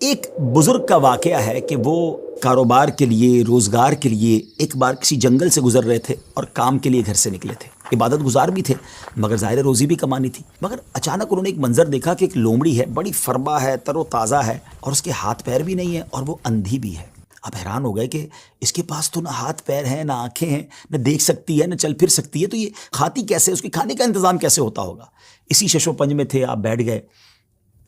ایک بزرگ کا واقعہ ہے کہ وہ کاروبار کے لیے، روزگار کے لیے ایک بار کسی جنگل سے گزر رہے تھے اور کام کے لیے گھر سے نکلے تھے. عبادت گزار بھی تھے مگر ظاہر روزی بھی کمانی تھی. مگر اچانک انہوں نے ایک منظر دیکھا کہ ایک لومڑی ہے، بڑی فربا ہے، تر و تازہ ہے، اور اس کے ہاتھ پیر بھی نہیں ہے اور وہ اندھی بھی ہے. اب حیران ہو گئے کہ اس کے پاس تو نہ ہاتھ پیر ہیں، نہ آنکھیں ہیں، نہ دیکھ سکتی ہے، نہ چل پھر سکتی ہے، تو یہ کھاتی کیسے؟ اس کے کھانے کا انتظام کیسے ہوتا ہوگا؟ اسی شش و پنج میں تھے، آپ بیٹھ گئے.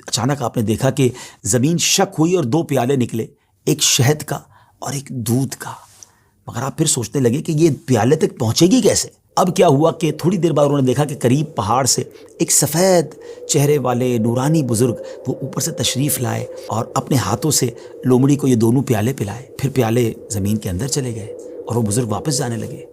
اچانک آپ نے دیکھا کہ زمین شک ہوئی اور دو پیالے نکلے، ایک شہد کا اور ایک دودھ کا. مگر آپ پھر سوچنے لگے کہ یہ پیالے تک پہنچے گی کیسے؟ اب کیا ہوا کہ تھوڑی دیر بعد انہوں نے دیکھا کہ قریب پہاڑ سے ایک سفید چہرے والے نورانی بزرگ وہ اوپر سے تشریف لائے اور اپنے ہاتھوں سے لومڑی کو یہ دونوں پیالے پلائے. پھر پیالے زمین کے اندر چلے گئے اور وہ بزرگ واپس جانے لگے.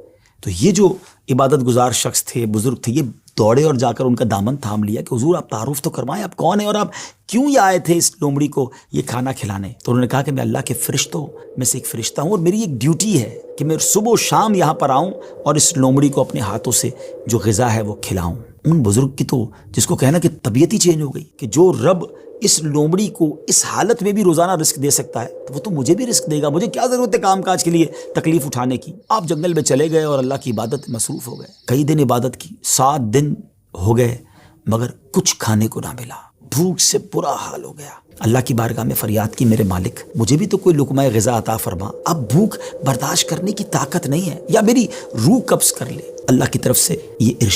تو یہ جو عبادت گزار شخص تھے، بزرگ تھے، یہ دوڑے اور جا کر ان کا دامن تھام لیا کہ حضور آپ تعارف تو کروائیں، آپ کون ہیں اور آپ کیوں یہ آئے تھے اس لومڑی کو یہ کھانا کھلانے؟ تو انہوں نے کہا کہ میں اللہ کے فرشتوں میں سے ایک فرشتہ ہوں اور میری ایک ڈیوٹی ہے کہ میں صبح و شام یہاں پر آؤں اور اس لومڑی کو اپنے ہاتھوں سے جو غذا ہے وہ کھلاؤں. ان بزرگ کی تو جس کو کہنا کہ طبیعت ہی چینج ہو گئی کہ جو رب اس لومڑی کو اس حالت میں بھی روزانہ رزق دے سکتا ہے تو وہ تو مجھے بھی رزق دے گا. مجھے کیا ضرورت ہے کام کاج کے لیے تکلیف اٹھانے کی؟ آپ جنگل میں چلے گئے اور اللہ کی عبادت مصروف ہو گئے. کئی دن عبادت کی، 7 دن ہو گئے مگر کچھ کھانے کو نہ ملا. بھوک سے برا حال ہو گیا. اللہ کی بارگاہ میں فریاد کی، میرے مالک مجھے بھی تو کوئی لقمہ غذا عطا فرما. اب بھوک برداشت کرنے کی طاقت نہیں ہے، یا میری روح قبض کر لے. اللہ کی طرف سے یہ ارشاد